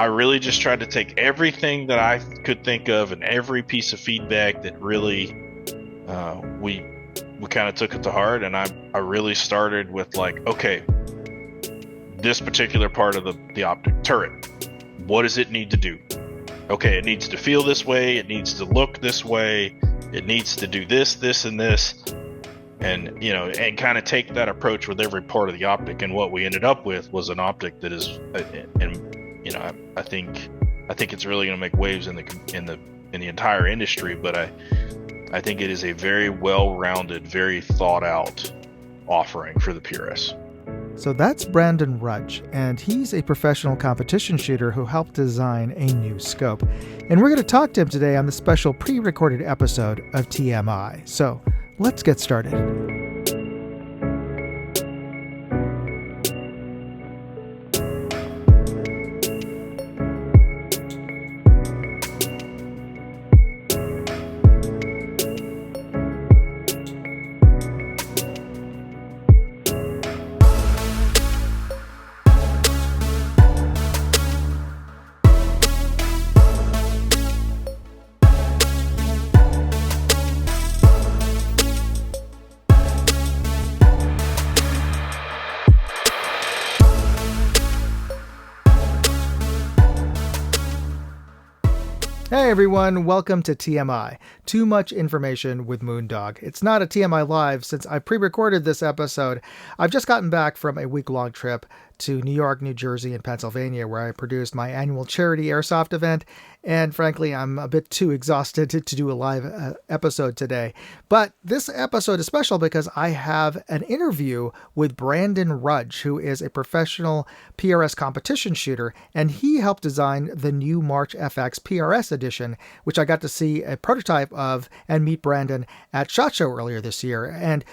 I really just tried to take everything that I could think of and every piece of feedback that really we kind of took it to heart. And I really started with like, okay, this particular part of the optic turret, what does it need to do? Okay, it needs to feel this way, it needs to look this way, it needs to do this, this, and this. And, you know, and kind of take that approach with every part of the optic. And what we ended up with was an optic that is, and you know, I think it's really going to make waves in the entire industry. But I think it is a very well-rounded, very thought-out offering for the PRS. So that's Brandon Rudge, and he's a professional competition shooter who helped design a new scope. And we're going to talk to him today on the special pre-recorded episode of TMI. So let's get started. Hey everyone, welcome to TMI, Too Much Information with Moondog. It's not a TMI Live since I pre-recorded this episode. I've just gotten back from a week-long trip to New York, New Jersey, and Pennsylvania, where I produced my annual charity airsoft event, and frankly, I'm a bit too exhausted to do a live episode today. But this episode is special because I have an interview with Brandon Rudge, who is a professional PRS competition shooter, and he helped design the new March FX PRS edition, which I got to see a prototype of and meet Brandon at SHOT Show earlier this year. And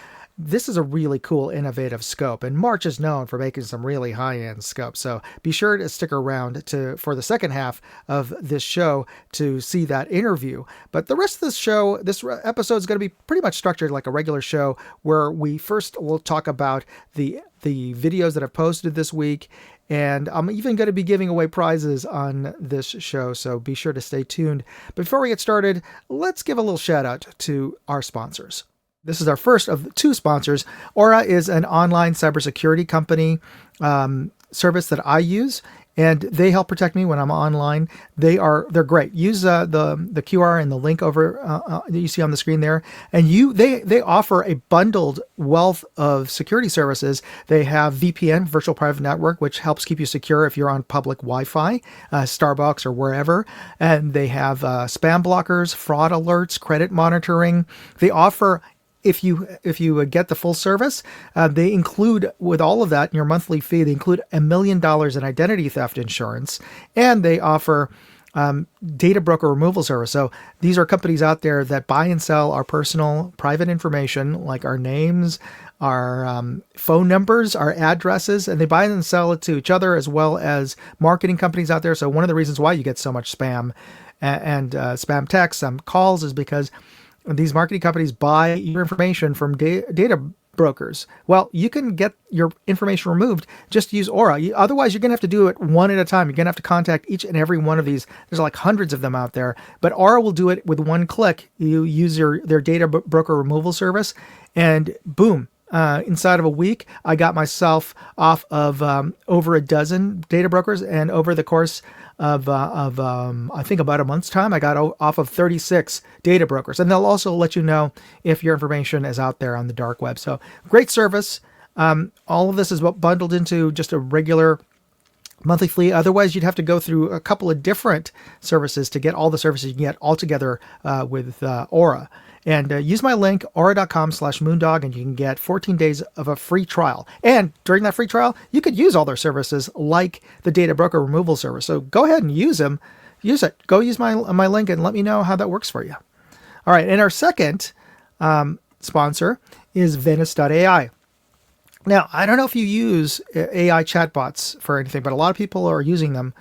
this is a really cool, innovative scope, and March is known for making some really high-end scopes. So be sure to stick around for the second half of this show to see that interview. But the rest of this show, this episode is going to be pretty much structured like a regular show, where we first will talk about the videos that I've posted this week, and I'm even going to be giving away prizes on this show, so be sure to stay tuned. Before we get started, let's give a little shout out to our sponsors. This is our first of two sponsors. Aura is an online cybersecurity company service that I use, and they help protect me when I'm online. They're great. Use the QR and the link over that you see on the screen there, and they offer a bundled wealth of security services. They have VPN, virtual private network, which helps keep you secure if you're on public Wi-Fi, Starbucks or wherever. And they have spam blockers, fraud alerts, credit monitoring. They offer, if you get the full service, they include, with all of that in your monthly fee, they include $1 million in identity theft insurance, and they offer data broker removal service. So these are companies out there that buy and sell our personal private information, like our names, our phone numbers, our addresses, and they buy and sell it to each other, as well as marketing companies out there. So one of the reasons why you get so much spam and spam texts, calls, is because these marketing companies buy your information from data brokers. Well, you can get your information removed. Just use Aura. Otherwise, you're going to have to do it one at a time. You're going to have to contact each and every one of these. There's like hundreds of them out there. But Aura will do it with one click. You use their data broker removal service, and boom. Inside of a week, I got myself off of over a dozen data brokers, and over the course of I think about a month's time, I got off of 36 data brokers. And they'll also let you know if your information is out there on the dark web. So great service. All of this is bundled into just a regular monthly fee. Otherwise, you'd have to go through a couple of different services to get all the services you can get all together with Aura. And use my link, aura.com/moondog, and you can get 14 days of a free trial. And during that free trial, you could use all their services, like the data broker removal service. So go ahead and use them. Use it. Go use my link and let me know how that works for you. All right. And our second sponsor is Venice.ai. Now, I don't know if you use AI chatbots for anything, but a lot of people are using them.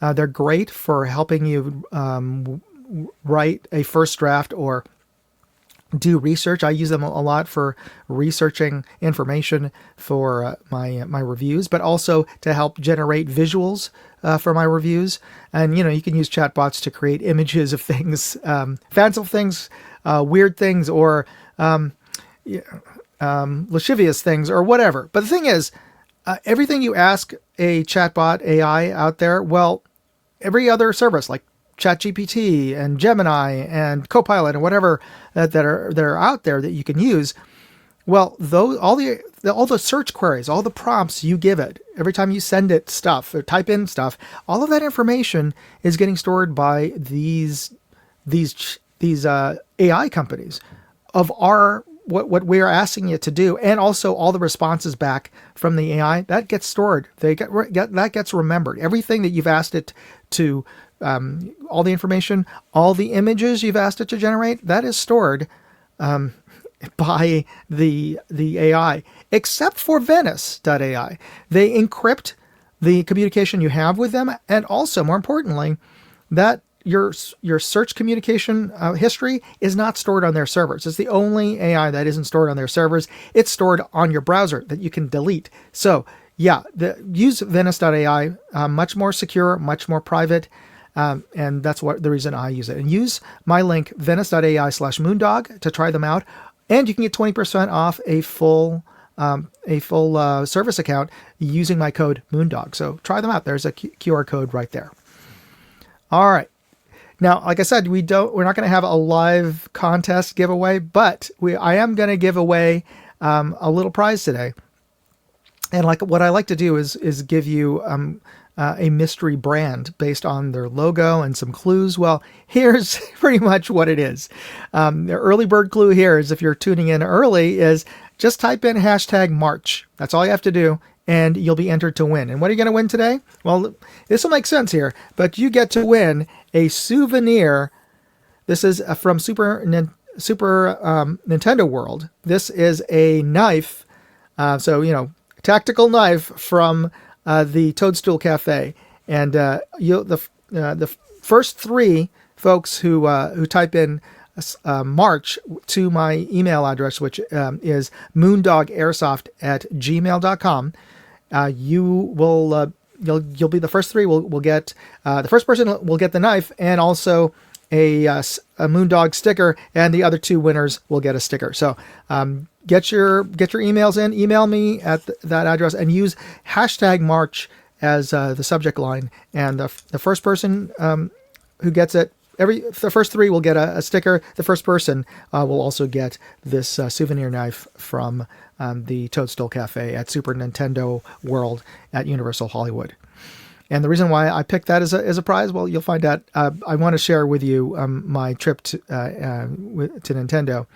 They're great for helping you write a first draft or do research. I use them a lot for researching information for my reviews, but also to help generate visuals for my reviews. And you can use chatbots to create images of things, fanciful things, weird things, or lascivious things, or whatever. But the thing is, everything you ask a chatbot AI out there, well, every other service like ChatGPT and Gemini and Copilot and whatever that are out there that you can use. Well, all the search queries, all the prompts you give it, every time you send it stuff or type in stuff, all of that information is getting stored by these AI companies of what we are asking it to do, and also all the responses back from the AI that gets stored. That gets remembered. Everything that you've asked it to. All the information, all the images you've asked it to generate, that is stored by the AI, except for Venice.ai. They encrypt the communication you have with them, and also, more importantly, that your search communication history is not stored on their servers. It's the only AI that isn't stored on their servers. It's stored on your browser that you can delete. So yeah, use Venice.ai, much more secure, much more private. And that's the reason I use it. And use my link, venice.ai/Moondog, to try them out. And you can get 20% off a full service account using my code Moondog. So try them out. There's a QR code right there. All right. Now, like I said, we're not going to have a live contest giveaway, but I am going to give away a little prize today. And what I like to do is give you a mystery brand based on their logo and some clues. Well, here's pretty much what it is. The early bird clue here is, if you're tuning in early, is just type in #March. That's all you have to do, and you'll be entered to win. And what are you going to win today? Well, this will make sense here, but you get to win a souvenir. This is from Super Nintendo World. This is a knife. Tactical knife from the Toadstool Cafe, and the first 3 folks who type in March to my email address, which is moondogairsoft@gmail.com, you'll be the first 3. Will get the first person will get the knife, and also a Moondog sticker, and the other 2 winners will get a sticker. So get your emails in. Email me at that address, and use #March as the subject line. And the first person who gets it, the first 3 will get a sticker. The first person will also get this souvenir knife from the Toadstool Cafe at Super Nintendo World at Universal Hollywood. And the reason why I picked that as a prize, well, you'll find out. I want to share with you my trip to Nintendo.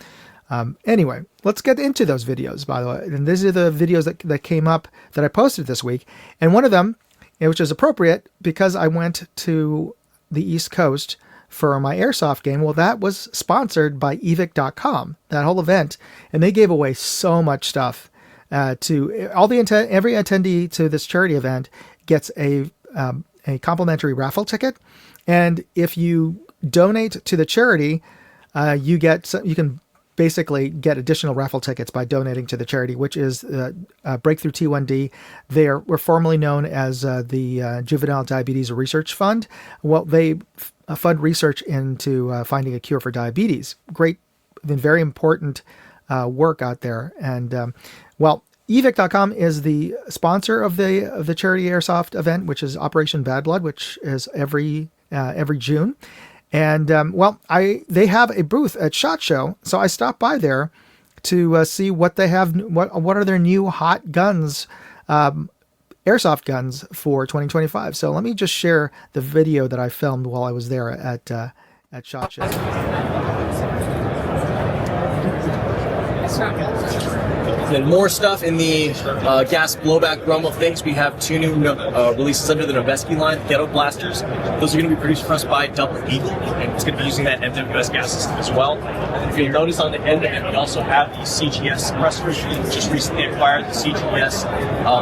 Anyway, let's get into those videos, by the way. And these are the videos that came up that I posted this week. And one of them, which is appropriate because I went to the East Coast for my airsoft game, well, that was sponsored by evic.com, that whole event. And they gave away so much stuff to all every attendee to this charity event gets a complimentary raffle ticket. And if you donate to the charity, you can basically get additional raffle tickets by donating to the charity, which is Breakthrough T1D. We're formerly known as the Juvenile Diabetes Research Fund. Well, they fund research into finding a cure for diabetes. Great, very important work out there. And evic.com is the sponsor of the charity airsoft event, which is Operation Bad Blood, which is every June. And they have a booth at SHOT Show, so I stopped by there to see what they have. What are their new hot guns, airsoft guns for 2025? So let me just share the video that I filmed while I was there at SHOT Show. And then more stuff in the gas blowback realm of things. We have 2 new releases under the Noveski line, Ghetto Blasters. Those are going to be produced for us by Double Eagle, and it's going to be using that MWS gas system as well. And if you'll notice on the end of it, we also have the CGS suppressors. We just recently acquired the CGS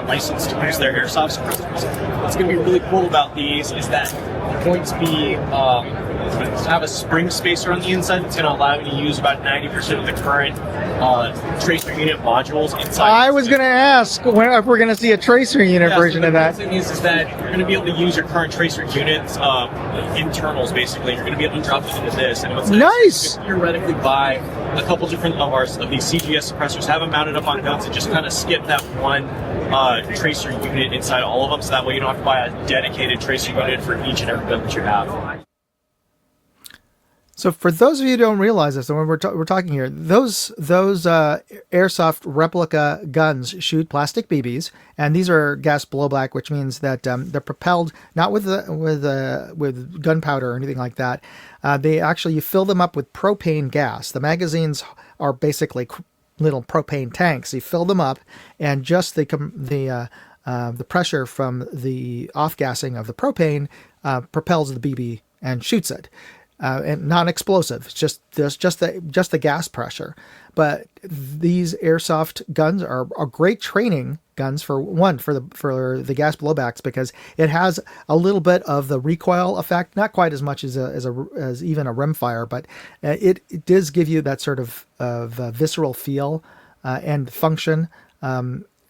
license to produce their airsoft suppressors. What's going to be really cool about these is that they're going to be have a spring spacer on the inside that's going to allow you to use about 90% of the current tracer unit modules inside. I was going to ask if we're going to see a tracer unit version of that. The thing is that you're going to be able to use your current tracer units internals, basically. You're going to be able to drop it into this. And what's nice! You can theoretically buy a couple different of these CGS suppressors, have them mounted up on belts, and just kind of skip that one tracer unit inside all of them, so that way you don't have to buy a dedicated tracer unit for each and every gun that you have. So for those of you who don't realize this, and when we're talking here, those airsoft replica guns shoot plastic BBs, and these are gas blowback, which means that they're propelled not with gunpowder or anything like that. You fill them up with propane gas. The magazines are basically little propane tanks. You fill them up, and just the pressure from the off-gassing of the propane propels the BB and shoots it. And non-explosive. It's just the gas pressure. But these airsoft guns are great training guns for the gas blowbacks, because it has a little bit of the recoil effect, not quite as much as even a rimfire, but it does give you that sort of visceral feel and function.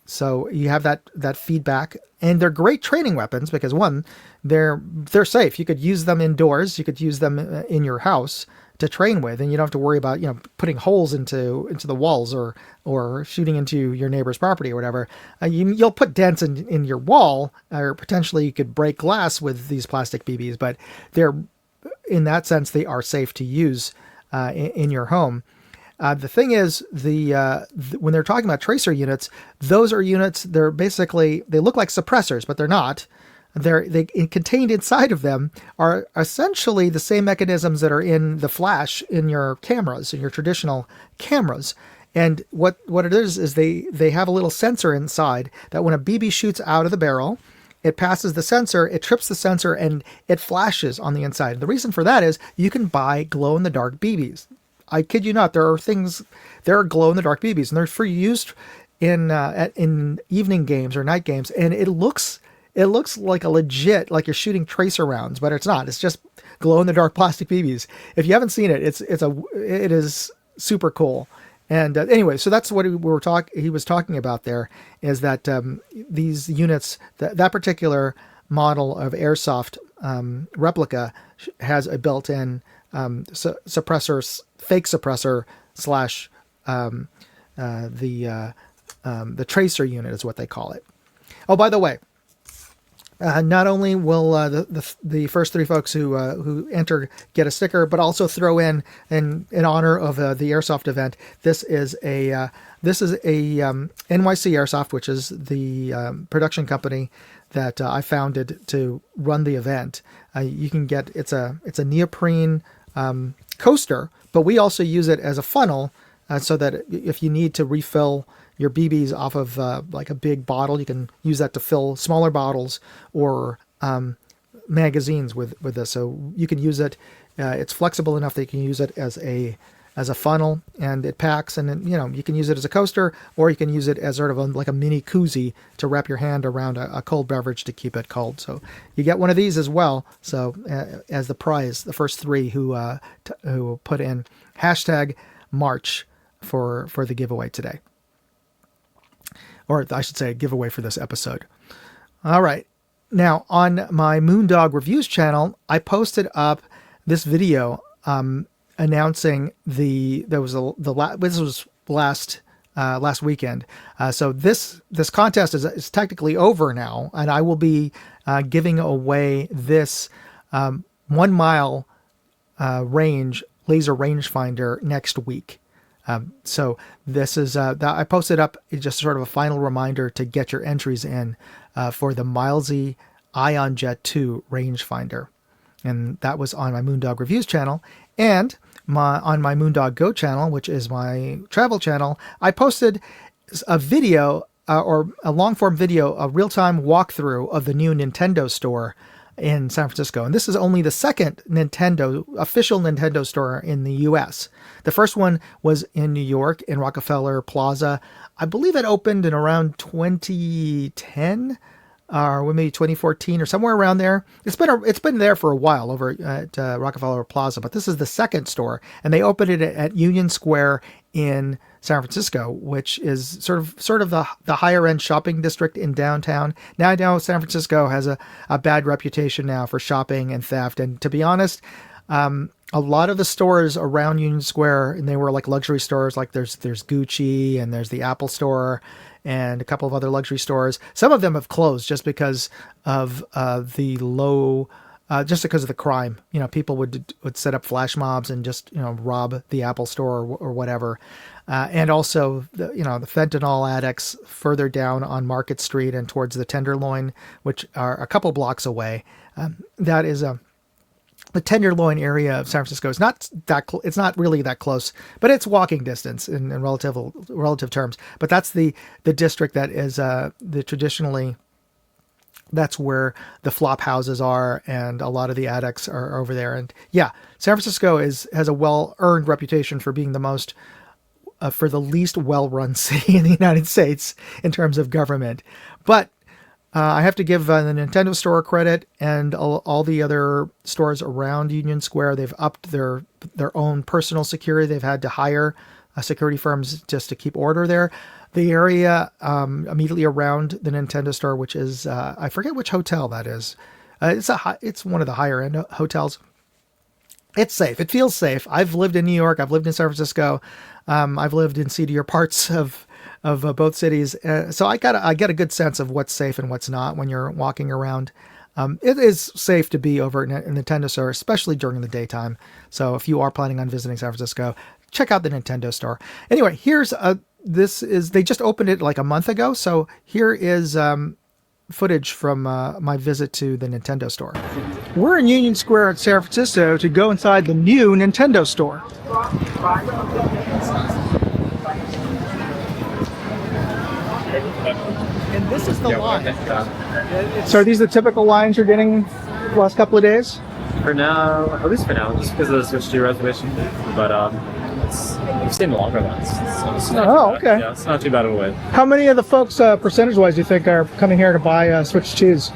So you have that feedback, and they're great training weapons because, one, they're safe. You could use them indoors. You could use them in your house to train with, and you don't have to worry about putting holes into the walls or shooting into your neighbor's property or whatever. You'll put dents in your wall, or potentially you could break glass with these plastic BBs. But they're, in that sense, they are safe to use in your home. The thing is, when they're talking about tracer units, those are units. They're basically, they look like suppressors, but they're not. Contained inside of them are essentially the same mechanisms that are in the flash in your cameras, in your traditional cameras. And what it is they have a little sensor inside that when a BB shoots out of the barrel, it passes the sensor, it trips the sensor, and it flashes on the inside. The reason for that is you can buy glow-in-the-dark BBs. I kid you not, there are glow-in-the-dark BBs, and they're for use in evening games or night games, and it looks like a legit, like you're shooting tracer rounds, but it's not. It's just glow-in-the-dark plastic BBs. If you haven't seen it, it is super cool. And anyway, so that's what he was talking about there, is that these units, that particular model of airsoft replica has a built-in suppressor, fake suppressor / the tracer unit is what they call it. Oh, by the way, not only will the first 3 folks who enter get a sticker, but also throw in honor of the airsoft event. This is a NYC Airsoft, which is the production company that I founded to run the event. You can get it's a neoprene coaster, but we also use it as a funnel, so that if you need to refill your BBs off of like a big bottle, you can use that to fill smaller bottles or magazines with this. So you can use it. It's flexible enough that you can use it as a funnel, and it packs. And then, you can use it as a coaster, or you can use it as sort of like a mini koozie to wrap your hand around a cold beverage to keep it cold. So you get one of these as well. So as the prize, the first 3 who put in #March for the giveaway today. Or I should say giveaway for this episode. All right. Now, on my Moondog Reviews channel, I posted up this video announcing this was last weekend. So this contest is technically over now, and I will be giving away this 1 mile range laser rangefinder next week. So this is I posted up just sort of a final reminder to get your entries in for the Milesy Ion Jet 2 rangefinder, and that was on my Moondog Reviews channel. And on my Moondog Go channel, which is my travel channel, I posted a video or a long form video, a real time walkthrough of the new Nintendo store in San Francisco. And this is only the second official Nintendo store in the US. The first one was in New York in Rockefeller Plaza. I believe it opened in around 2010 or maybe 2014 or somewhere around there. It's been there for a while over at Rockefeller Plaza, but this is the second store, and they opened it at Union Square in San Francisco, which is sort of the higher end shopping district in downtown. Now San Francisco has a bad reputation now for shopping and theft, and to be honest, a lot of the stores around Union Square, and they were like luxury stores, like there's Gucci and there's the Apple store and a couple of other luxury stores. Some of them have closed just because of the low, just because of the crime. You know, people would set up flash mobs and just, you know, rob the Apple store or whatever. And also, the fentanyl addicts further down on Market Street and towards the Tenderloin, which are a couple blocks away. That is the Tenderloin area of San Francisco is not it's not really that close, but it's walking distance in relative terms. But that's the district that is the traditionally, that's where the flop houses are, and a lot of the addicts are over there. And yeah, San Francisco has a well-earned reputation for being the most for the least well-run city in the United States in terms of government. But I have to give the Nintendo store credit, and all the other stores around Union Square. They've upped their own personal security. They've had to hire security firms just to keep order there. The area immediately around the Nintendo store, which is I forget which hotel that is. It's one of the higher end hotels. It's safe. It feels safe. I've lived in New York. I've lived in San Francisco. I've lived in seedier parts of both cities. So I get a good sense of what's safe and what's not when you're walking around. It is safe to be over in a Nintendo store, especially during the daytime. So if you are planning on visiting San Francisco, check out the Nintendo store. Anyway, they just opened it like a month ago. So here is footage from my visit to the Nintendo store. We're in Union Square at San Francisco to go inside the new Nintendo store. And this is the line. So are these the typical lines you're getting the last couple of days? For now, at least for now, just because of the switch to reservation. But we've seen longer lines. So it's not too bad. Okay. Yeah, it's not too bad of a wait. How many of the folks, percentage-wise, do you think are coming here to buy Switch 2s?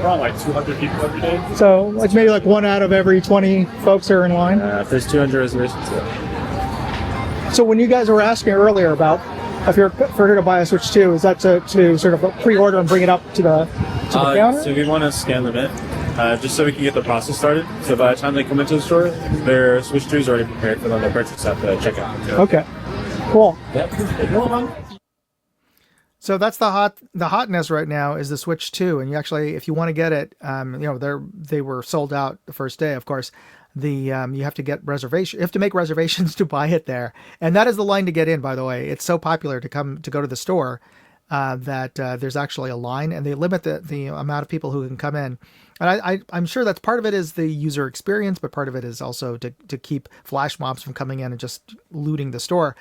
Around like 200 people every day. So like maybe like 1 out of every 20 folks are in line? If there's 200 reservations, yeah. So when you guys were asking earlier about if you're here to buy a Switch 2, is that to sort of pre-order and bring it up to the counter? So we want to scan them in, just so we can get the process started. So by the time they come into the store, their Switch 2 is already prepared for them to purchase at the checkout. Okay, cool. Yep. So that's the hotness right now is the Switch 2, and you actually, if you want to get it, they were sold out the first day, of course. You have to get reservation. You have to make reservations to buy it there, and that is the line to get in. By the way, it's so popular to go to the store that there's actually a line, and they limit the amount of people who can come in. And I'm sure that's part of it is the user experience, but part of it is also to keep flash mobs from coming in and just looting the store.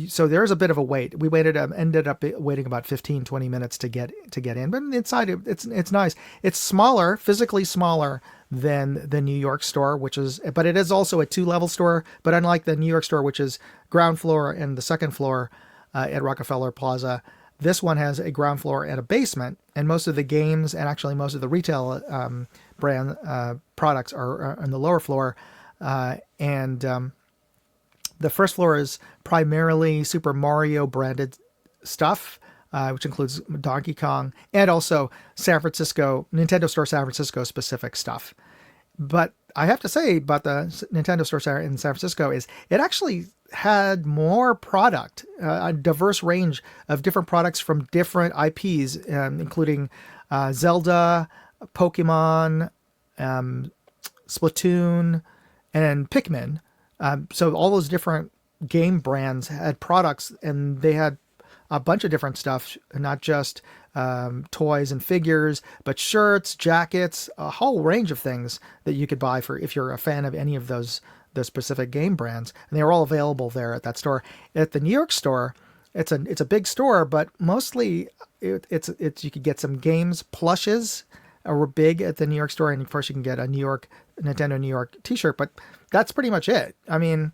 So there's a bit of a wait. We ended up waiting about 15-20 minutes to get in, but inside it's nice. It's smaller, physically smaller than the New York store, but it is also a 2-level store. But unlike the New York store, which is ground floor and the second floor at Rockefeller Plaza, this one has a ground floor and a basement, and most of the games and actually most of the retail brand products are on the lower floor, and the first floor is primarily Super Mario branded stuff, which includes Donkey Kong and also Nintendo Store San Francisco specific stuff. But I have to say about the Nintendo Store in San Francisco is it actually had more product, a diverse range of different products from different IPs, including Zelda, Pokemon, Splatoon, and Pikmin. So all those different game brands had products, and they had a bunch of different stuff, not just toys and figures, but shirts, jackets, a whole range of things that you could buy if you're a fan of any of those the specific game brands, and they were all available there at that store. At the New York store, it's a big store, but mostly it's you could get some games plushes were big at the New York store, and of course you can get a Nintendo New York T-shirt, but that's pretty much it. I mean,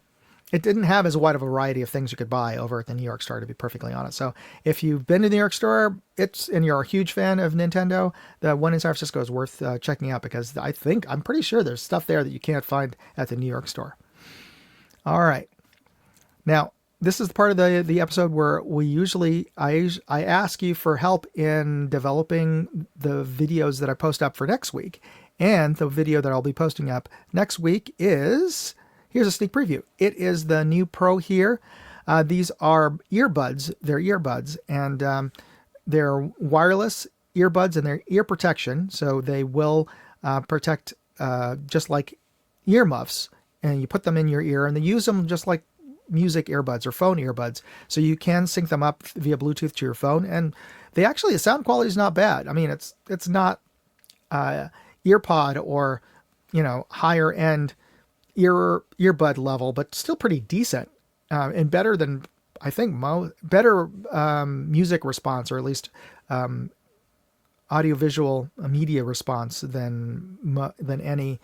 it didn't have as wide of a variety of things you could buy over at the New York store, to be perfectly honest. So if you've been to the New York store, and you're a huge fan of Nintendo, the one in San Francisco is worth checking out, because I'm pretty sure there's stuff there that you can't find at the New York store. All right. Now, this is the part of the episode where I ask you for help in developing the videos that I post up for next week. And the video that I'll be posting up next week is, here's a sneak preview. It is the new Pro Here. These are earbuds. They're earbuds, and they're wireless earbuds, and they're ear protection. So they will protect just like earmuffs, and you put them in your ear, and they use them just like music earbuds or phone earbuds. So you can sync them up via Bluetooth to your phone, and the sound quality is not bad. I mean, it's not EarPod or, higher end earbud level, but still pretty decent, and better than, I think, better music response, or at least audiovisual media response than any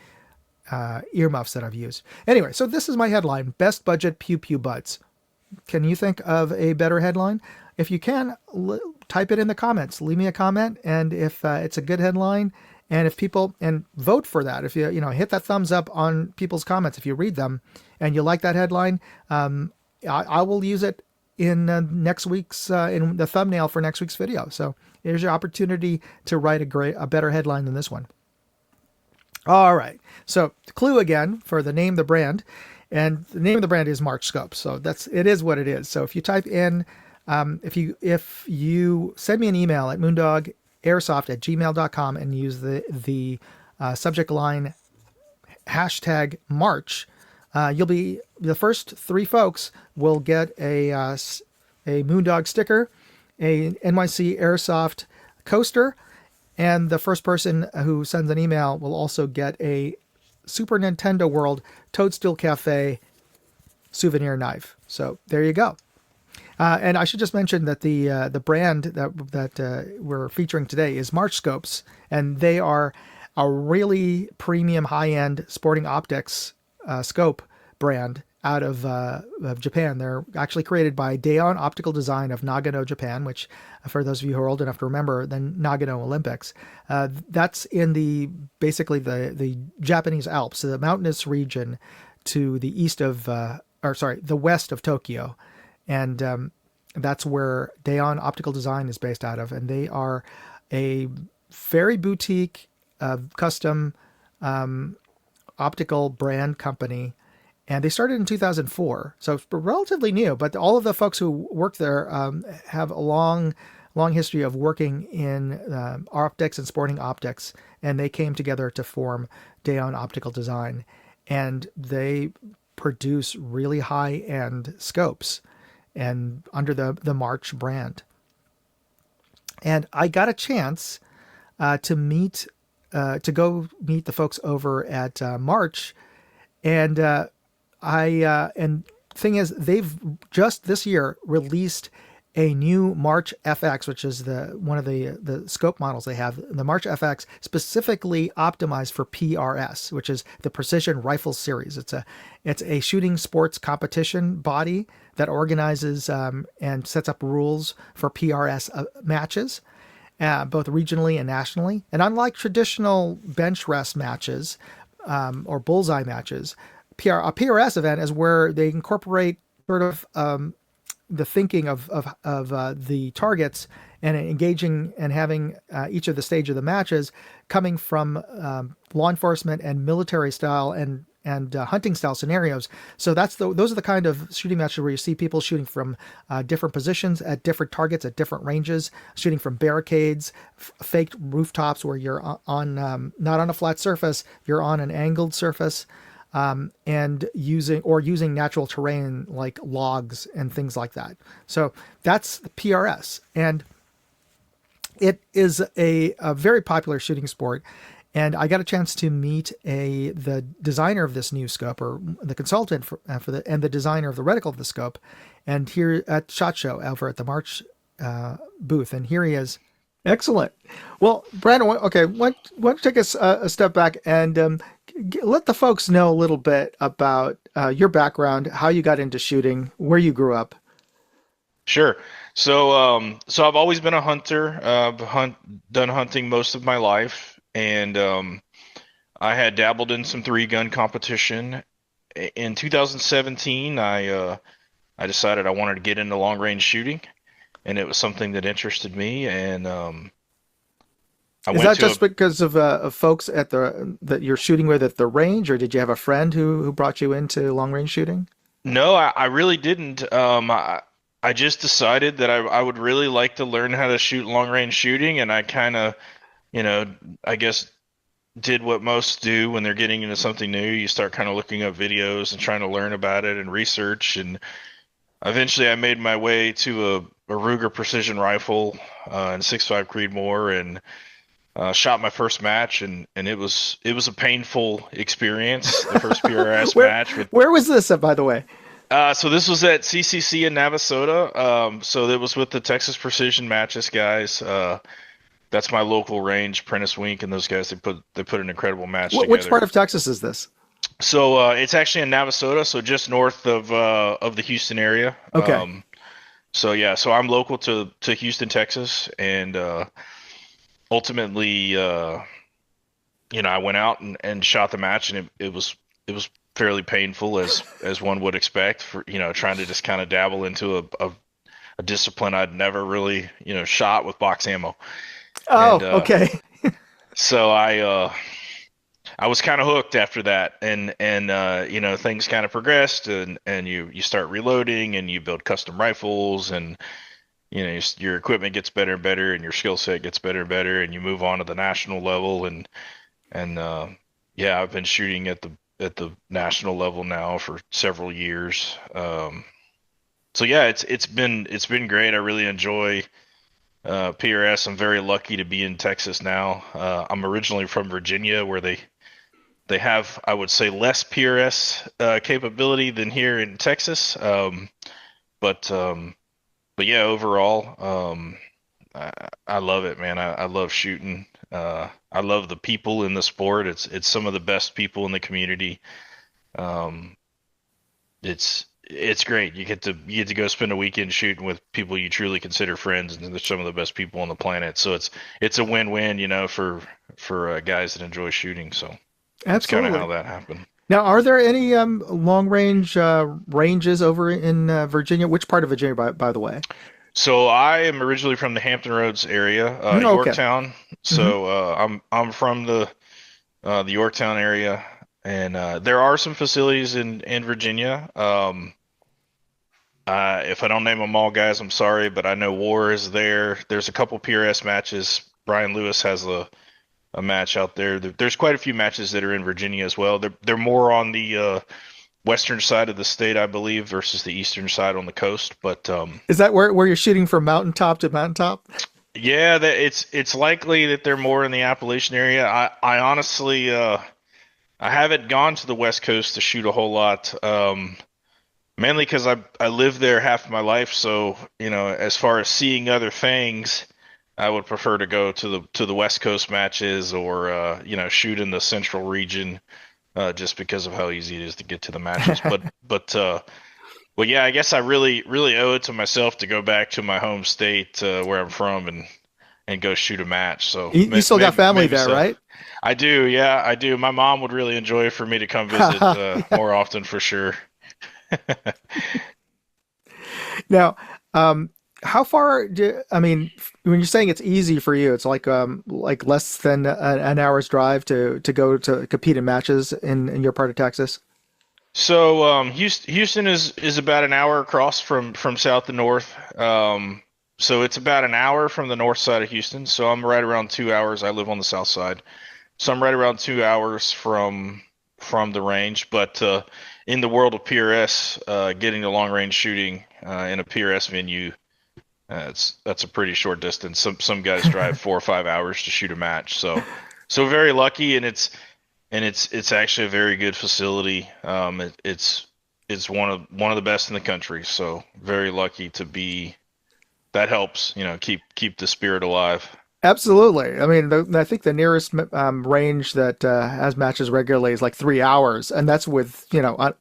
earmuffs that I've used. Anyway, so this is my headline: best budget Pew Pew buds. Can you think of a better headline? If you can, type it in the comments. Leave me a comment, and if it's a good headline, and if people, and vote for that. If you hit that thumbs up on people's comments if you read them and you like that headline, I will use it in next week's in the thumbnail for next week's video. So here's your opportunity to write a better headline than this one. All right. So the clue again for the name of the brand, and the name of the brand is March Scopes. So it is what it is. So if you type in, if you send me an email at moondogairsoft@gmail.com and use the subject line hashtag March, you'll be the first 3 folks will get a Moondog sticker, a NYC Airsoft coaster, and the first person who sends an email will also get a Super Nintendo World Toadstool Cafe souvenir knife. So there you go. And I should just mention that the brand that we're featuring today is March Scopes, and they are a really premium, high-end sporting optics scope brand out of Japan. They're actually created by Daeon Optical Design of Nagano, Japan, which, for those of you who are old enough to remember, the Nagano Olympics. That's in basically the Japanese Alps, the mountainous region to the the west of Tokyo. And that's where Daeon Optical Design is based out of. And they are a very boutique, custom optical brand company. And they started in 2004, so it's relatively new. But all of the folks who work there have a long history of working in optics and sporting optics, and they came together to form Daeon Optical Design, and they produce really high-end scopes, and under the March brand. And I got a chance to go meet the folks over at March, and and thing is, they've just this year released a new March FX, which is one of the scope models they have. The March FX specifically optimized for PRS, which is the Precision Rifle Series. It's a shooting sports competition body that organizes and sets up rules for PRS matches, both regionally and nationally. And unlike traditional bench rest matches or bullseye matches, a PRS event is where they incorporate sort of the thinking of the targets and engaging and having each of the stage of the matches coming from law enforcement and military style and hunting style scenarios. So those are the kind of shooting matches where you see people shooting from different positions at different targets at different ranges, shooting from barricades, faked rooftops where you're on not on a flat surface, you're on an angled surface. And using natural terrain like logs and things like that. So that's the PRS, and it is a very popular shooting sport. And I got a chance to meet the designer of this new scope, or the consultant for and the designer of the reticle of the scope, and here at SHOT Show over at the March booth. And here he is. Excellent. Well, Brandon, okay, why don't you take us a step back and let the folks know a little bit about your background, how you got into shooting, where you grew up. Sure. So I've always been a hunter. Done hunting most of my life, and I had dabbled in some 3-gun competition. In 2017, I decided I wanted to get into long range shooting, and it was something that interested me. And is that just because of folks at that you're shooting with at the range, or did you have a friend who brought you into long range shooting? No, I really didn't. I just decided that I would really like to learn how to shoot long range shooting, and I kind of, I guess did what most do when they're getting into something new. You start kind of looking up videos and trying to learn about it and research, and eventually I made my way to a Ruger precision rifle and 6.5 Creedmoor, and shot my first match, and it was a painful experience. The first PRS match. Where was this, by the way? So this was at CCC in Navasota. So it was with the Texas Precision Matches guys. That's my local range, Prentice Wink, and those guys. They put an incredible match together. Which part of Texas is this? So it's actually in Navasota, so just north of the Houston area. Okay. So I'm local to Houston, Texas, and ultimately, I went out and shot the match, and it was fairly painful, as one would expect, for trying to just kind of dabble into a discipline I'd never really shot with box ammo. Oh, okay. So I was kind of hooked after that, and things kind of progressed, and you start reloading, and you build custom rifles, and your equipment gets better and better, and your skill set gets better and better, and you move on to the national level, and I've been shooting at the national level now for several years. It's been great. I really enjoy PRS. I'm very lucky to be in Texas now. I'm originally from Virginia, where they have, I would say, less PRS capability than here in Texas. But yeah, overall, I love it, man. I love shooting. I love the people in the sport. It's some of the best people in the community. It's great. You get to go spend a weekend shooting with people you truly consider friends, and they're some of the best people on the planet. So it's a win-win, for guys that enjoy shooting. So that's kind of how that happened. Now, are there any long range ranges over in Virginia? Which part of Virginia, by the way? So I am originally from the Hampton Roads area, Yorktown. So I'm from the Yorktown area, and there are some facilities in Virginia. If I don't name them all, guys, I'm sorry, but I know War is there. There's a couple PRS matches. Brian Lewis has a match out there. There's quite a few matches that are in Virginia as well. They're more on the western side of the state, I believe, versus the eastern side on the coast. But is that where you're shooting from mountaintop to mountaintop? Yeah, it's likely that they're more in the Appalachian area. I honestly I haven't gone to the West Coast to shoot a whole lot, mainly because I lived there half my life. So as far as seeing other things, I would prefer to go to the West Coast matches, or shoot in the Central region. Just because of how easy it is to get to the matches. But yeah, I guess I really owe it to myself to go back to my home state, where I'm from, and go shoot a match. So you still got family there, right? I do. Yeah, I do. My mom would really enjoy for me to come visit more often, for sure. Now, how far when you're saying it's easy for you, it's like less than an hour's drive to go to compete in matches in your part of Texas? So Houston is about an hour across from south to north. So it's about an hour from the north side of Houston. So I'm right around 2 hours. I live on the south side. So I'm right around 2 hours from the range. But in the world of PRS, getting to long range shooting in a PRS venue, that's a pretty short distance. Some guys drive 4 or 5 hours to shoot a match. So So very lucky, and it's actually a very good facility. It's one of the best in the country. So very lucky to be. That helps, keep the spirit alive. Absolutely. I mean, I think the nearest range that has matches regularly is like 3 hours, and that's with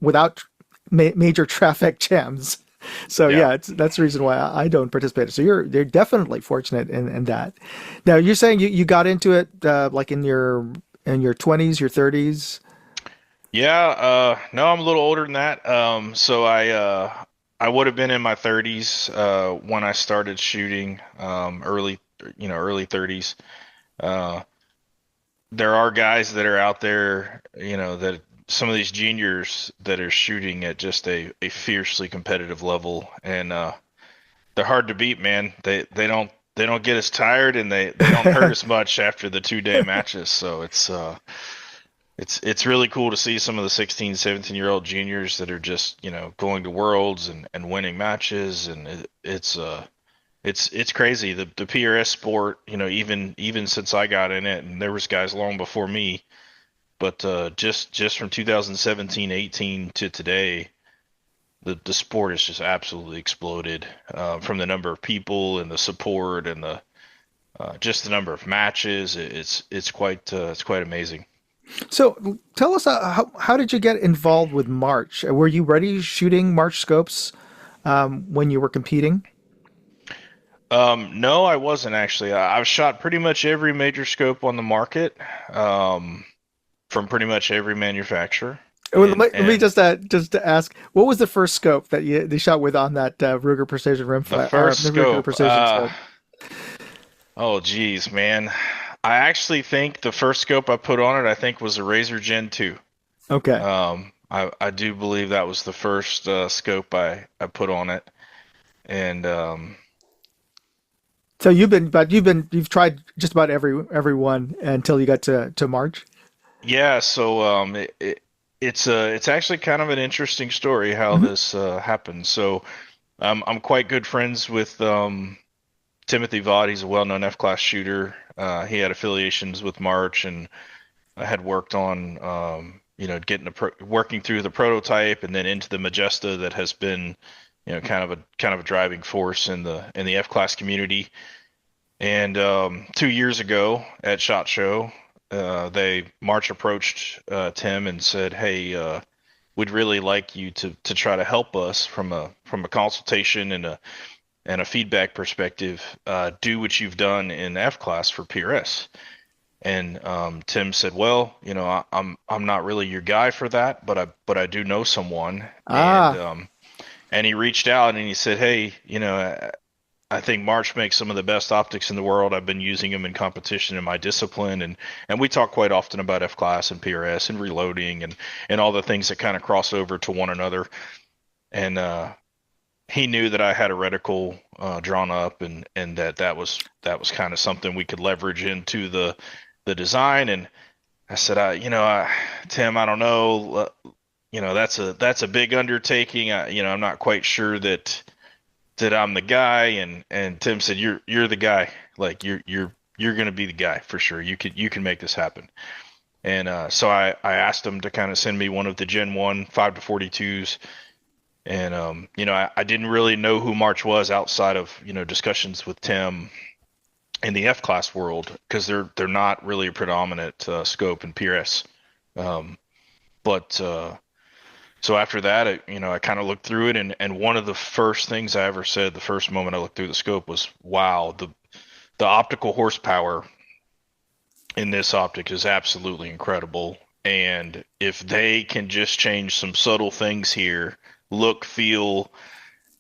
without major traffic jams. So Yeah. yeah, that's the reason why I don't participate. So you're definitely fortunate in that. Now you're saying you got into it like in your 20s, your 30s. Yeah, no, I'm a little older than that. So I would have been in my 30s when I started shooting, early 30s. Uh, there are guys that are out there, that some of these juniors that are shooting at just a fiercely competitive level, and they're hard to beat, man. They don't get as tired, and they don't hurt as much after the 2 day matches. So it's really cool to see some of the 16, 17-year-old juniors that are just, going to worlds and winning matches, and it's crazy. The PRS sport, even since I got in it, and there was guys long before me, but just from 2017, 18 to today, the sport has just absolutely exploded, from the number of people and the support and the just the number of matches. It's quite amazing. So tell us how did you get involved with March? Were you already shooting March scopes when you were competing? No, I wasn't actually. I've shot pretty much every major scope on the market, um, from pretty much every manufacturer. Well, And let me and just to ask, what was the first scope that you shot with on that Ruger Precision the Rimfire or first the Ruger scope, Precision scope? oh geez, man. I actually think the first scope I put on it, I think was a Razor Gen 2. Okay. I do believe that was the first scope I put on it, and So you've tried just about every one until you got to March. yeah. So it's actually kind of an interesting story how Hmm. this happened. So I'm quite good friends with Timothy Vaught. He's a well-known F-class shooter. He had affiliations with March, and I had worked on, getting working through the prototype and then into the Majesta that has been, kind of a driving force in the F-class community. And 2 years ago at Shot Show, they March approached Tim and said, "Hey, we'd really like you to try to help us from a consultation and a feedback perspective, do what you've done in F class for PRS." And Tim said, "Well, I'm not really your guy for that, but I do know someone." And Ah, and he reached out and he said, "Hey, I think March makes some of the best optics in the world. I've been using them in competition in my discipline, and we talk quite often about F class and PRS and reloading and all the things that kind of cross over to one another." And he knew that I had a reticle drawn up, and that was kind of something we could leverage into the design. And I said, Tim, I don't know, that's a big undertaking. I'm not quite sure that I'm the guy. And Tim said, you're the guy. Like you're gonna be the guy for sure. You can make this happen. And so I asked him to kind of send me one of the Gen 1 5 to 42s. And I didn't really know who March was outside of discussions with Tim in the F class world, because they're not really a predominant scope in PRS. Um, but So after that, I kind of looked through it, and one of the first things I ever said the first moment I looked through the scope was, "Wow, the optical horsepower in this optic is absolutely incredible. And if they can just change some subtle things here, look, feel,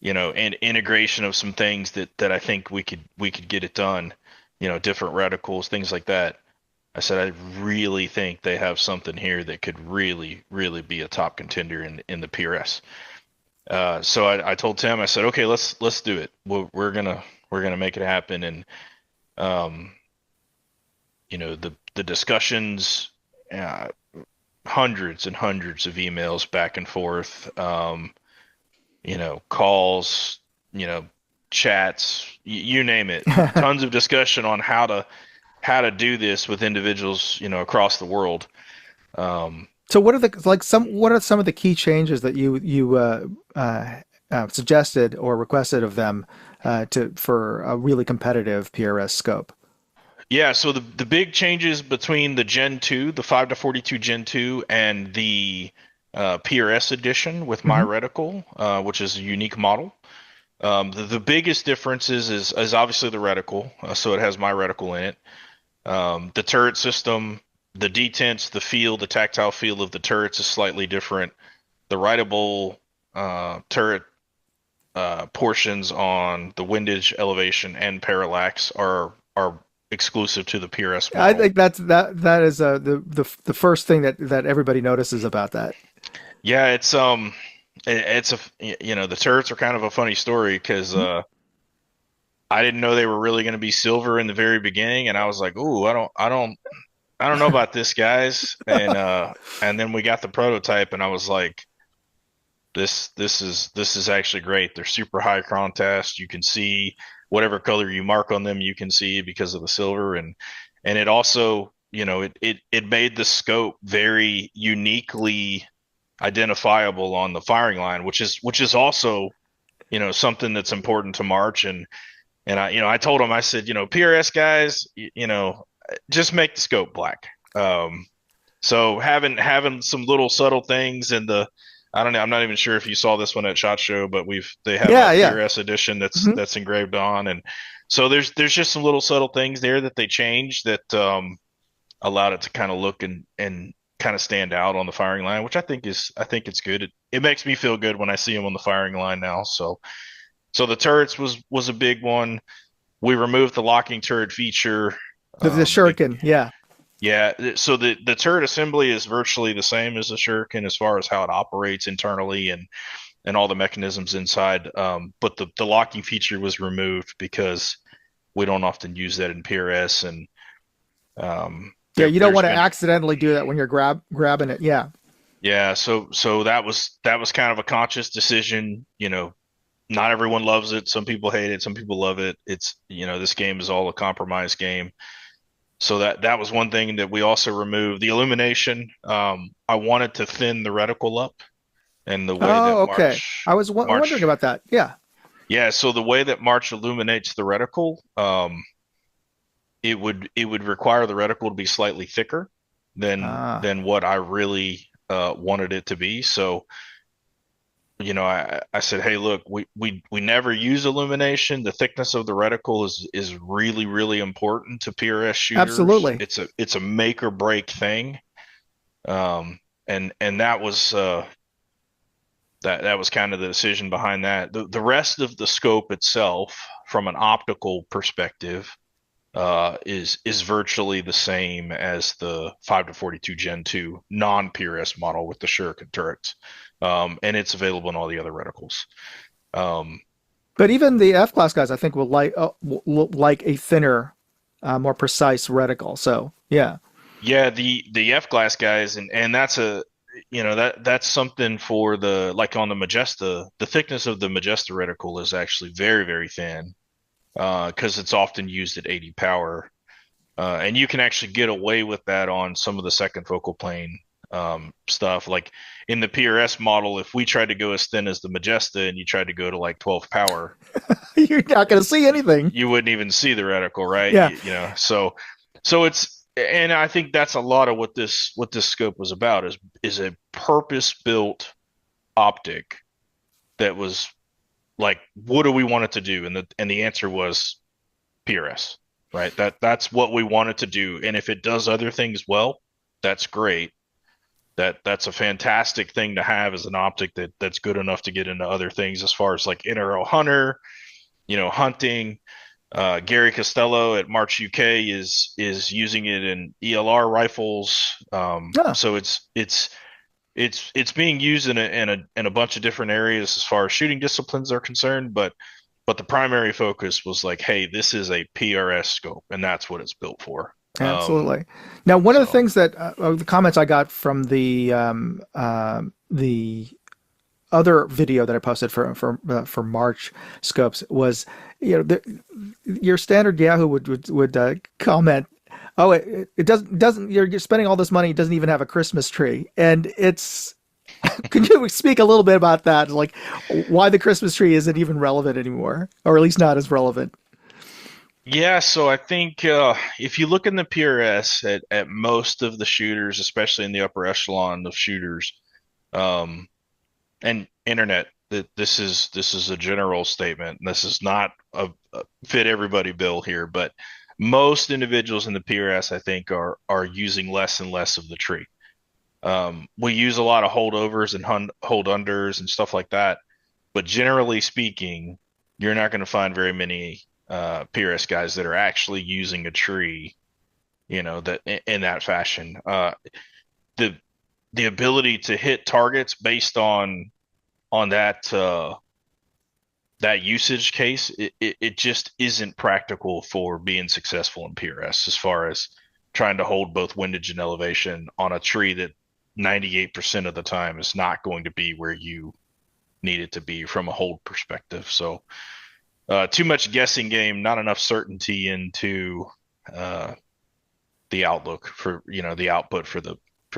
and integration of some things that I think we could get it done, different reticles, things like that." I said, "I really think they have something here that could really, really be a top contender in the PRS." So I told Tim, I said, "Okay, let's do it. We're gonna make it happen." And um, the discussions, uh, hundreds and hundreds of emails back and forth, calls, you know, chats, you name it, tons of discussion on how to do this with individuals, across the world. So what are some of the key changes that you suggested or requested of them for a really competitive PRS scope? Yeah, so the big changes between the Gen 2, the 5 to 42 Gen 2, and the PRS edition with my reticle, which is a unique model. The biggest differences is obviously the reticle, so it has my reticle in it. The turret system, the detents, the feel, the tactile feel of the turrets is slightly different. The rideable turret portions on the windage, elevation, and parallax are exclusive to the PRS model. I think that is the first thing that everybody notices about that. Yeah, it's the turrets are kind of a funny story because I didn't know they were really going to be silver in the very beginning, and I was like, "Ooh, I don't know about this, guys." And then we got the prototype, and I was like, "This is actually great. They're super high contrast. You can see whatever color you mark on them, you can see because of the silver, and it also, it made the scope very uniquely identifiable on the firing line, which is also, something that's important to March. And I told him, I said, PRS guys, just make the scope black. So having some little subtle things in the, I don't know, I'm not even sure if you saw this one at SHOT Show, but they have a PRS edition that's engraved on, and so there's just some little subtle things there that they changed that allowed it to kind of look and kind of stand out on the firing line, which I think it's good. It makes me feel good when I see them on the firing line now. So the turrets was a big one. We removed the locking turret feature. The shuriken, yeah. Yeah, so the turret assembly is virtually the same as the shuriken as far as how it operates internally and all the mechanisms inside. But the locking feature was removed because we don't often use that in PRS. And you don't want to accidentally do that when you're grabbing it. Yeah. Yeah, so that was kind of a conscious decision. Not everyone loves it. Some people hate it. Some people love it. It's this game is all a compromise game. So that was one thing that we also removed. The illumination, I wanted to thin the reticle up, and the way March, I was wondering about that. Yeah. Yeah. So the way that March illuminates the reticle, it would require the reticle to be slightly thicker than what I really wanted it to be. So, I said, hey, look, we never use illumination. The thickness of the reticle is really, really important to PRS shooters. Absolutely. It's a make or break thing. And that was that was kind of the decision behind that. The rest of the scope itself, from an optical perspective, is virtually the same as the 5 to 42 Gen 2 non-PRS model with the shuriken turrets. And it's available in all the other reticles. But even the F-class guys, I think, will like a thinner, more precise reticle. So, yeah. Yeah, the F-class guys, and that's that's something for like on the Majesta, the thickness of the Majesta reticle is actually very, very thin, because it's often used at 80 power. And you can actually get away with that on some of the second focal plane stuff. Like in the PRS model, if we tried to go as thin as the Majesta and you tried to go to like 12 power, you're not going to see anything. You wouldn't even see the reticle, right? Yeah. So it's, and I think that's a lot of what this scope was about is a purpose-built optic that was like, what do we want it to do? And the answer was PRS, right? That's what we want it to do. And if it does other things well, that's great. That's a fantastic thing to have as an optic that's good enough to get into other things as far as like NRL hunter, hunting. Gary Costello at March UK is using it in ELR rifles. So it's being used in a bunch of different areas as far as shooting disciplines are concerned, but the primary focus was like, hey, this is a PRS scope, and that's what it's built for. Absolutely. Now, one of the things that the comments I got from the other video that I posted for March scopes was, your standard Yahoo would comment, Oh, it doesn't. You're spending all this money. It doesn't even have a Christmas tree, and it's. Can you speak a little bit about that? Like, why the Christmas tree isn't even relevant anymore, or at least not as relevant? Yeah, so I think if you look in the PRS at most of the shooters, especially in the upper echelon of shooters, um, and internet, that this is a general statement. This is not a fit everybody bill here, but most individuals in the PRS, I think, are using less and less of the tree. We use a lot of holdovers and hold unders and stuff like that, but generally speaking, you're not going to find very many PRS guys that are actually using a tree, that in that fashion. The the ability to hit targets based on that usage case, it just isn't practical for being successful in PRS as far as trying to hold both windage and elevation on a tree that 98% of the time is not going to be where you need it to be from a hold perspective. So too much guessing game, not enough certainty into the outlook for the output for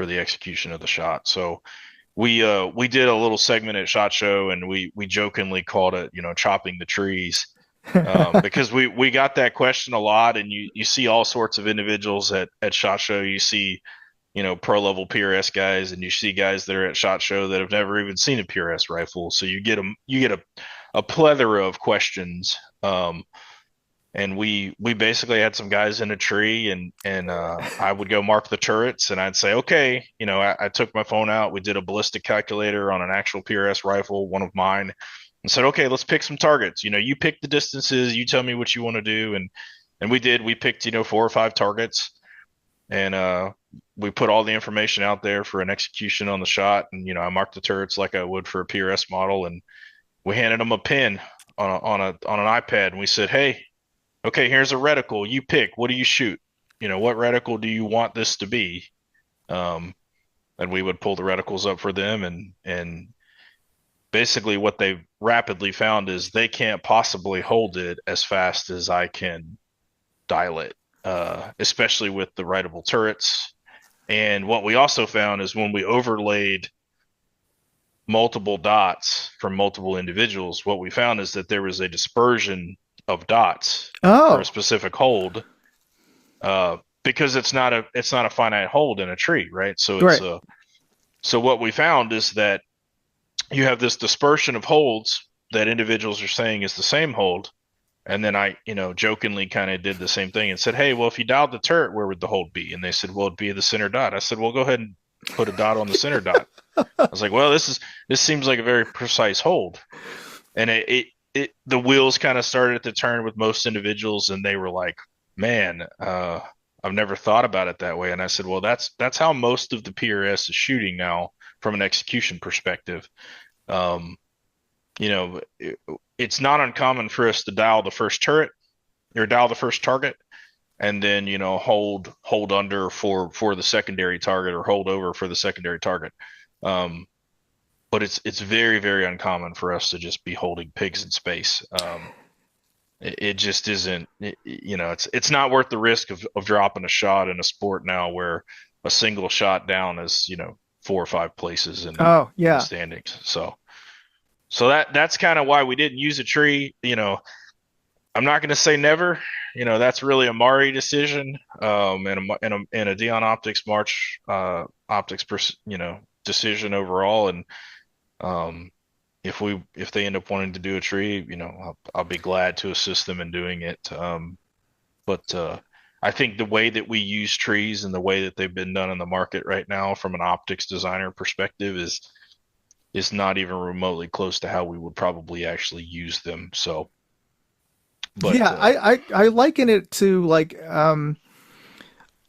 the execution of the shot. So we did a little segment at SHOT Show, and we jokingly called it chopping the trees, because we got that question a lot, and you see all sorts of individuals at SHOT Show. You see pro level PRS guys, and you see guys that are at SHOT Show that have never even seen a PRS rifle. So you get a plethora of questions. And we basically had some guys in a tree, and I would go mark the turrets, and I'd say, okay, I took my phone out. We did a ballistic calculator on an actual PRS rifle, one of mine, and said, okay, let's pick some targets. You pick the distances, you tell me what you want to do, and we did. We picked 4 or 5 targets, and we put all the information out there for an execution on the shot, and I marked the turrets like I would for a PRS model, and we handed them a pin on an iPad, and we said, hey, okay, here's a reticle. You pick. What do you shoot? What reticle do you want this to be? And we would pull the reticles up for them, and basically what they rapidly found is they can't possibly hold it as fast as I can dial it, especially with the writable turrets. And what we also found is when we overlaid multiple dots from multiple individuals, what we found is that there was a dispersion of dots for a specific hold, because it's not a finite hold in a tree, right? So it's so what we found is that you have this dispersion of holds that individuals are saying is the same hold, and then I jokingly kind of did the same thing and said, hey, well, if you dialed the turret, where would the hold be? And they said, well, it'd be the center dot. I said, well, go ahead and put a dot on the center dot. I was like, well, this seems like a very precise hold, and the wheels kind of started to turn with most individuals, and they were like, man, I've never thought about it that way. And I said, well, that's how most of the PRS is shooting now from an execution perspective. It's not uncommon for us to dial the first turret or dial the first target, and then hold under for the secondary target, or hold over for the secondary target. But it's very, very uncommon for us to just be holding pigs in space. It just isn't. It's not worth the risk of dropping a shot in a sport now where a single shot down is 4 or 5 places in the standings. So that's kind of why we didn't use a tree. I'm not going to say never. That's really a Mari decision, and a Dion Optics March optics decision overall. And if they end up wanting to do a tree, I'll be glad to assist them in doing it. But I think the way that we use trees and the way that they've been done in the market right now from an optics designer perspective is not even remotely close to how we would probably actually use them. So, but yeah, I liken it to like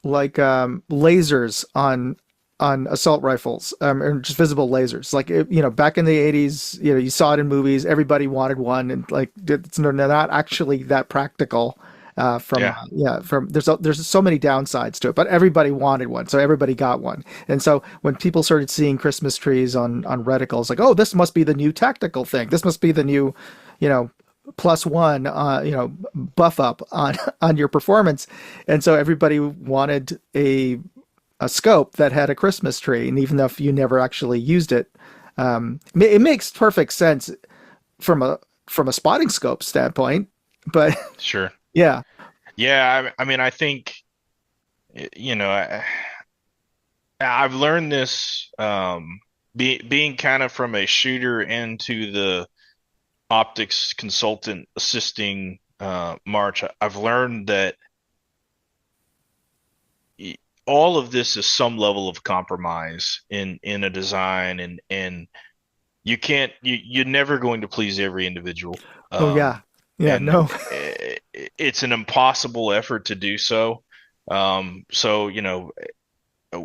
lasers on assault rifles, or just visible lasers. Like, back in the 80s, you saw it in movies. Everybody wanted one, and like it's not actually that practical. There's so many downsides to it, but everybody wanted one, so everybody got one. And so when people started seeing Christmas trees on reticles, like, oh, this must be the new tactical thing. This must be the new, +1, buff up on on your performance, and so everybody wanted a scope that had a Christmas tree, and even if you never actually used it, it makes perfect sense from a spotting scope standpoint. But Sure. yeah, Yeah. I mean, I think, you know, I've learned this, being kind of from a shooter into the optics consultant assisting March. I've learned that all of this is some level of compromise in a design, and you're never going to please every individual. oh yeah, yeah, And no, it's an impossible effort to do so. So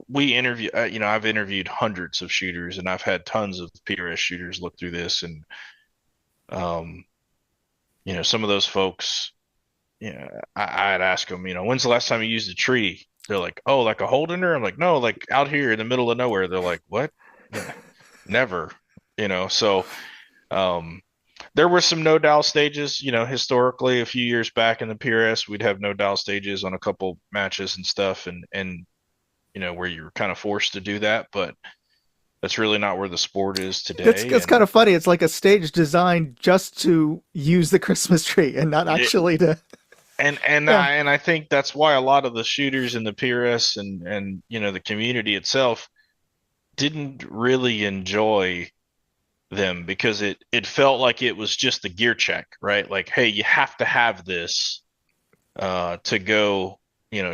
we interview I've interviewed hundreds of shooters, and I've had tons of PRS shooters look through this, and um some of those folks, I'd ask them, when's the last time you used a tree? They're like, oh, like a hole in there? I'm like, no, like out here in the middle of nowhere. They're like, what? Yeah, never. So um there were some no dial stages, historically a few years back in the PRS, we'd have no dial stages on a couple matches and stuff, and where you're kind of forced to do that, but that's really not where the sport is today. it's kind of funny. It's like a stage designed just to use the Christmas tree and not it, actually to. and Yeah, I think that's why a lot of the shooters in the PRS and the community itself didn't really enjoy them, because it felt like it was just a gear check, right? Like, hey, you have to have this to go,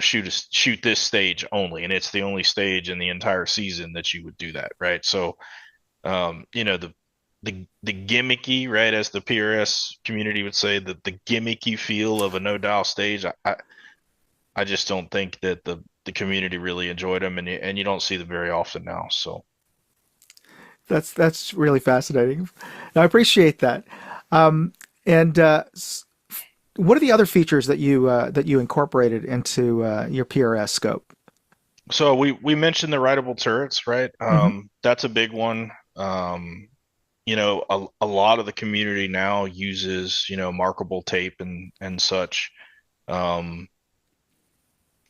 shoot this stage only, and it's the only stage in the entire season that you would do that, right? So, the gimmicky, right, as the PRS community would say, the gimmicky feel of a no dial stage, I just don't think that the community really enjoyed them, and you don't see them very often now. So that's really fascinating. I appreciate that. And what are the other features that you incorporated into your PRS scope? so we mentioned the rideable turrets, right? Hmm. That's a big one. A lot of the community now uses, markable tape and such. Um,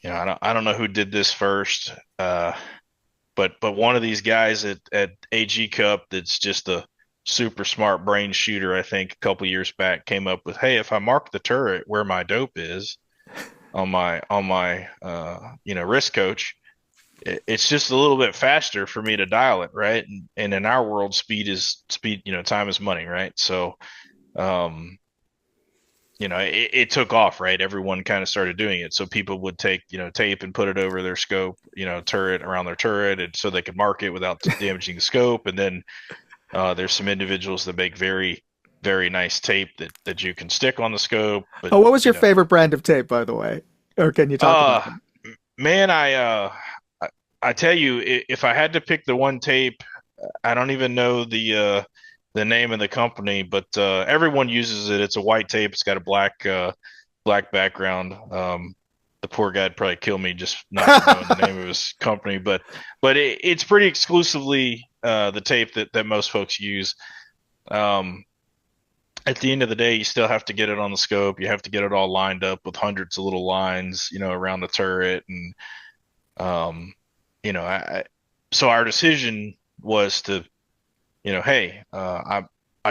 I don't know who did this first, but one of these guys at AG Cup, that's just a super smart brain shooter, I think a couple years back, came up with, hey, if I mark the turret where my dope is on my wrist coach, it's just a little bit faster for me to dial it, right? And in our world, speed, time is money, right? So, um, it took off, right? Everyone kind of started doing it. So people would take, tape and put it over their scope, turret around their turret, and so they could mark it without damaging the scope. And then there's some individuals that make very, very nice tape that you can stick on the scope. But Oh, what was your favorite brand of tape, by the way? Or can you talk about uh, them? man, I tell you, if I had to pick the one tape, I don't even know the name of the company, but everyone uses it. It's a white tape. It's got a black background. The poor guy'd probably kill me just not knowing the name of his company, but it's pretty exclusively the tape that most folks use. Um, at the end of the day, you still have to get it on the scope. You have to get it all lined up with hundreds of little lines, around the turret, and um, so our decision was to, hey, I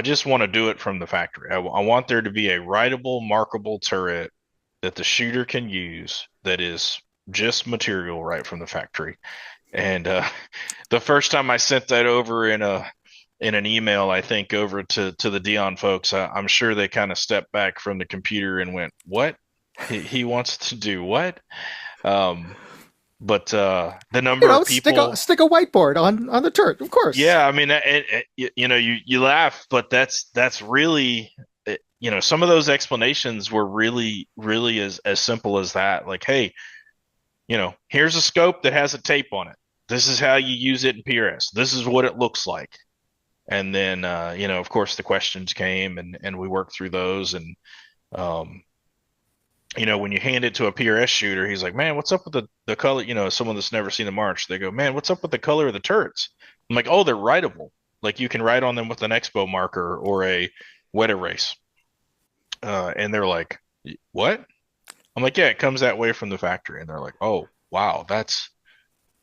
just want to do it from the factory. I want there to be a writable, markable turret that the shooter can use that is just material right from the factory. And the first time I sent that over in an email, I think over to the Dion folks, I'm sure they kind of stepped back from the computer and went, "What? He wants to do what?" Um, but the number of people, Stick a whiteboard on the turret, of course. yeah, I mean, you laugh, but that's really, some of those explanations were really, really as simple as that. Like, hey, here's a scope that has a tape on it. This is how you use it in PRS. This is what it looks like. And then, of course, the questions came, and we worked through those. And um, when you hand it to a PRS shooter, he's like, man, what's up with the color? Someone that's never seen a march, they go, man, what's up with the color of the turrets? I'm like, oh, they're writable. Like, you can write on them with an expo marker or a wet erase. And they're like, what? I'm like, yeah, it comes that way from the factory. And they're like, oh, wow,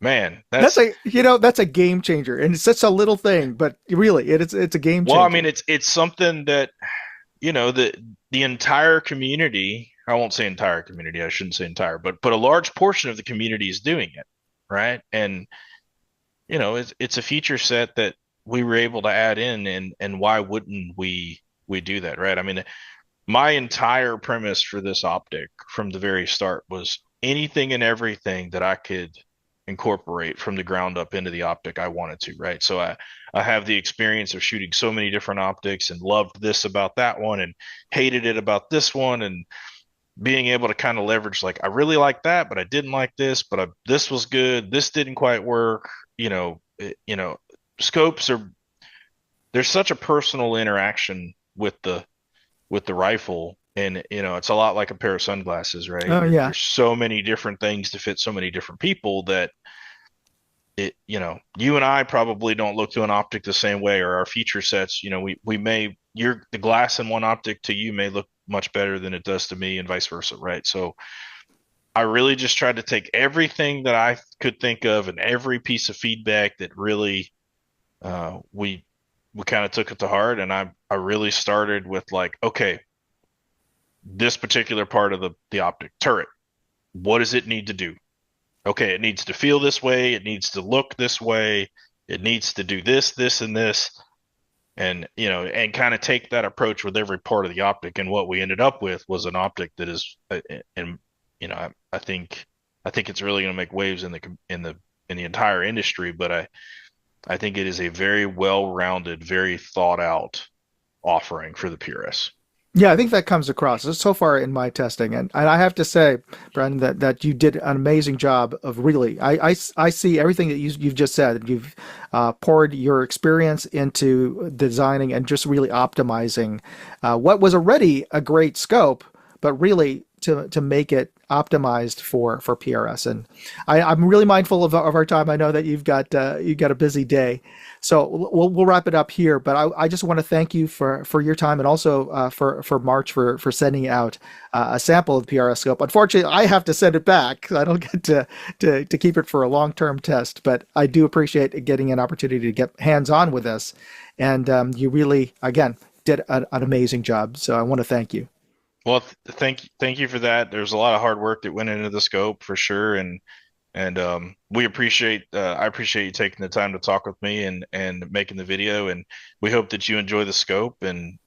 man, That's a game changer, and it's such a little thing, but really, it's a game well, I changer. mean, it's something that, the entire community, I won't say entire community, I shouldn't say entire, but a large portion of the community is doing it, right? And, it's a feature set that we were able to add in, and why wouldn't we do that, right? I mean, my entire premise for this optic from the very start was anything and everything that I could incorporate from the ground up into the optic I wanted to, right? So I have the experience of shooting so many different optics and loved this about that one and hated it about this one, and being able to kind of leverage, like, I really like that, but I didn't like this, but this was good, this didn't quite work. Scopes are, there's such a personal interaction with the rifle, and it's a lot like a pair of sunglasses, right? Oh yeah. There's so many different things to fit so many different people that you and I probably don't look to an optic the same way, or our feature sets, we may, the glass in one optic to you may look much better than it does to me, and vice versa, right? So I really just tried to take everything that I could think of and every piece of feedback that really we kind of took it to heart, and I really started with, like, okay, this particular part of the optic turret, what does it need to do? Okay, it needs to feel this way, it needs to look this way, it needs to do this, and this, and and kind of take that approach with every part of the optic. And what we ended up with was an optic that is, and I think it's really going to make waves in the entire industry. But I think it is a very well-rounded, very thought-out offering for the PRS. Yeah, I think that comes across so far in my testing, and I have to say, Brandon, that you did an amazing job of really. I see everything that you've just said. You've poured your experience into designing and just really optimizing what was already a great scope, but really to make it optimized for PRS. And I'm really mindful of our time. I know that you've got a busy day, so we'll wrap it up here. But I just want to thank you for your time, and also for March for sending out a sample of the PRS scope. Unfortunately, I have to send it back. I don't get to keep it for a long-term test, but I do appreciate getting an opportunity to get hands-on with this. And you really, again, did an amazing job. So I want to thank you. Well, thank you for that. There's a lot of hard work that went into the scope for sure, and we appreciate I appreciate you taking the time to talk with me and making the video, and we hope that you enjoy the scope, and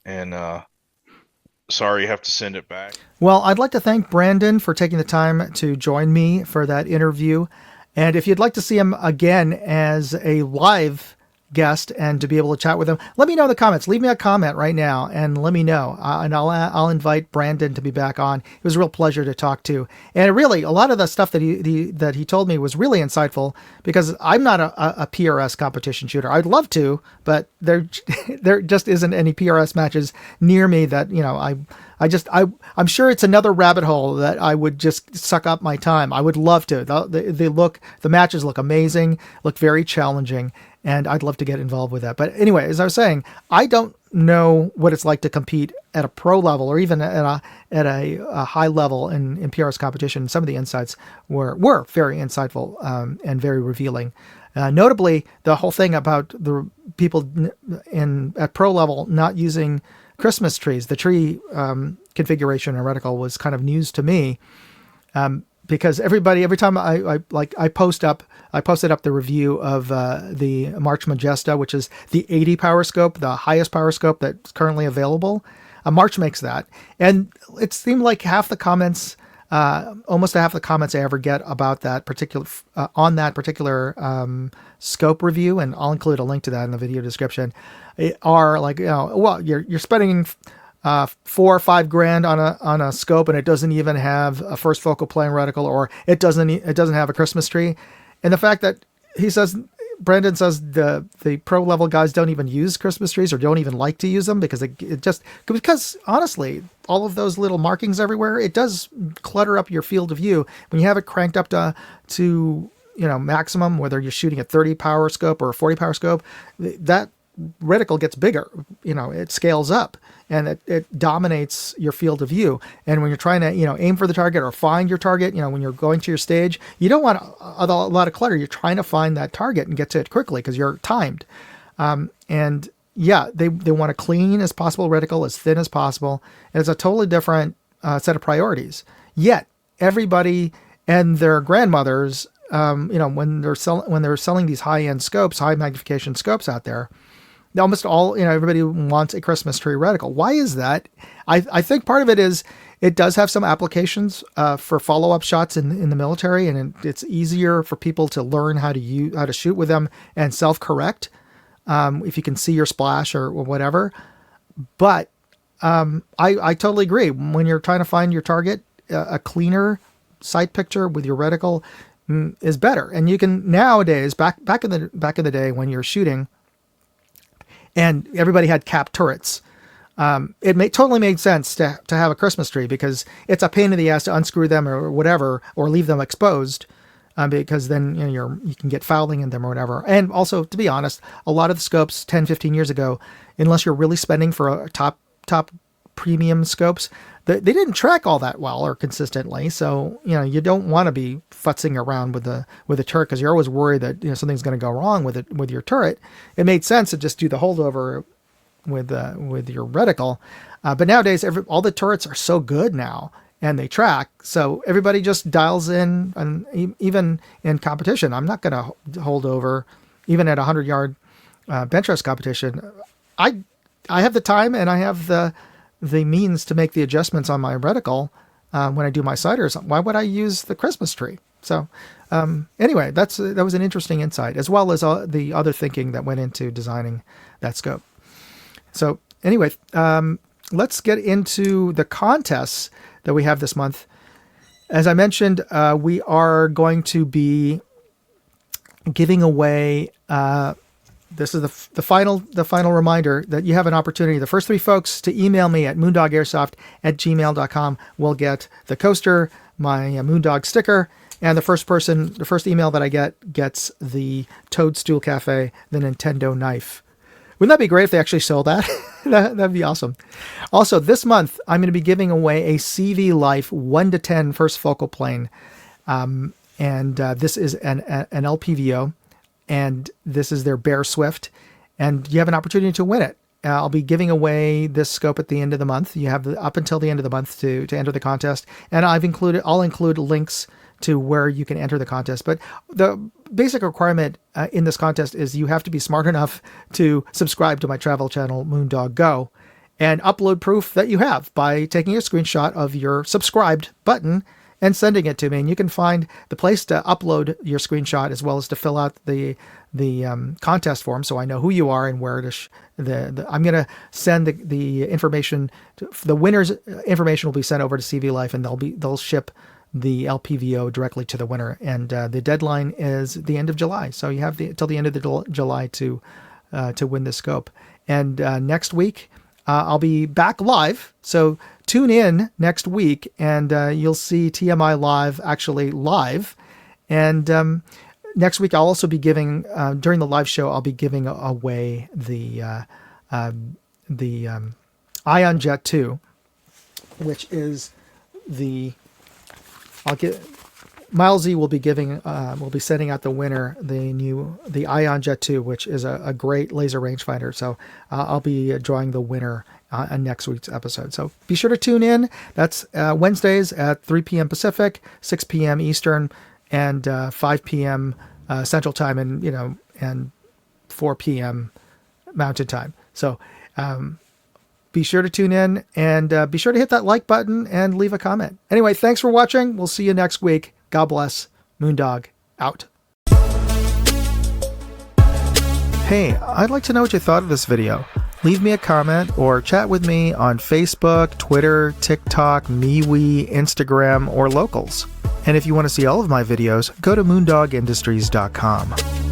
sorry you have to send it back. Well, I'd like to thank Brandon for taking the time to join me for that interview, and if you'd like to see him again as a live guest and to be able to chat with him, let me know in the comments. Leave me a comment right now and let me know, and I'll invite Brandon to be back on. It was a real pleasure to talk to, and really a lot of the stuff that he told me was really insightful, because I'm not a PRS competition shooter. I'd love to, but there just isn't any PRS matches near me that I'm sure it's another rabbit hole that I would just suck up my time. I would love to. The matches look amazing, look very challenging, and I'd love to get involved with that. But anyway, as I was saying, I don't know what it's like to compete at a pro level, or even at a high level in PRS competition. Some of the insights were very insightful and very revealing. Notably, the whole thing about the people at pro level not using Christmas trees, the tree configuration and reticle was kind of news to me, because every time I posted up the review of the March Majesta, which is the 80 power scope, the highest power scope that's currently available. March makes that, and it seemed like half the comments, almost half the comments I ever get about that particular on that particular scope review, and I'll include a link to that in the video description, are like, well, you're spending $4 or $5 grand on a scope, and it doesn't even have a first focal plane reticle, or it doesn't have a Christmas tree. And the fact that Brandon says the pro level guys don't even use Christmas trees, or don't even like to use them, because honestly, all of those little markings everywhere, it does clutter up your field of view. When you have it cranked up to maximum, whether you're shooting a 30 power scope or a 40 power scope, that reticle gets bigger. It scales up, and it dominates your field of view. And when you're trying to, aim for the target or find your target, when you're going to your stage, you don't want a lot of clutter. You're trying to find that target and get to it quickly because you're timed. And yeah, they want a clean as possible reticle, as thin as possible. And it's a totally different set of priorities. Yet everybody and their grandmothers, when they're selling these high-end scopes, high magnification scopes out there, almost all, everybody wants a Christmas tree reticle. Why is that? I think part of it is it does have some applications for follow-up shots in the military, and it's easier for people to learn how to shoot with them and self-correct if you can see your splash or whatever. But I totally agree. When you're trying to find your target, a cleaner sight picture with your reticle is better. And you can nowadays, back in the day when you're shooting, and everybody had capped turrets, it totally made sense to have a Christmas tree, because it's a pain in the ass to unscrew them or whatever, or leave them exposed, because then you can get fouling in them or whatever. And also, to be honest, a lot of the scopes 10, 15 years ago, unless you're really spending for a top premium scopes, they didn't track all that well or consistently. So, you don't want to be futzing around with a turret, because you're always worried that, something's going to go wrong with your turret. It made sense to just do the holdover with your reticle. But nowadays, all the turrets are so good now, and they track. So everybody just dials in, and even in competition, I'm not going to hold over, even at 100-yard bench rest competition. I have the time, and I have the means to make the adjustments on my reticle when I do my sighters. Why would I use the Christmas tree? So anyway, that was an interesting insight, as well as the other thinking that went into designing that scope. So anyway, let's get into the contests that we have this month. As I mentioned, we are going to be giving away. This is the final reminder that you have an opportunity. The first 3 folks to email me at moondogairsoft@gmail.com will get the coaster, my Moondog sticker, and the first email that I get gets the Toadstool Cafe, the Nintendo knife. Wouldn't that be great if they actually sold that? That'd be awesome. Also, this month, I'm going to be giving away a CV Life 1-10 first focal plane. And this is an LPVO. And this is their Bear Swift. And you have an opportunity to win it. I'll be giving away this scope at the end of the month. You have up until the end of the month to enter the contest. And I'll include links to where you can enter the contest. But the basic requirement in this contest is you have to be smart enough to subscribe to my travel channel, Moondog Go, and upload proof that you have by taking a screenshot of your subscribed button and sending it to me. And you can find the place to upload your screenshot, as well as to fill out the contest form, so I know who you are and where to. I'm going to send the information. The winner's information will be sent over to CV Life, and they'll ship the LPVO directly to the winner. And the deadline is the end of July, so you have till the end of July to win this scope. And next week I'll be back live, so tune in next week, and you'll see TMI actually live. And next week I'll also be giving during the live show, I'll be giving away the Ion Jet 2, which is Milesy will be sending out the winner the Ion Jet 2, which is a great laser rangefinder. So I'll be drawing the winner on next week's episode. So be sure to tune in. That's Wednesdays at 3 p.m. Pacific, 6 p.m. Eastern, and 5 p.m. Central Time, and 4 p.m. Mountain Time. So be sure to tune in, and be sure to hit that like button and leave a comment. Anyway, thanks for watching. We'll see you next week. God bless. Moondog out. Hey, I'd like to know what you thought of this video. Leave me a comment or chat with me on Facebook, Twitter, TikTok, MeWe, Instagram, or Locals. And if you want to see all of my videos, go to moondogindustries.com.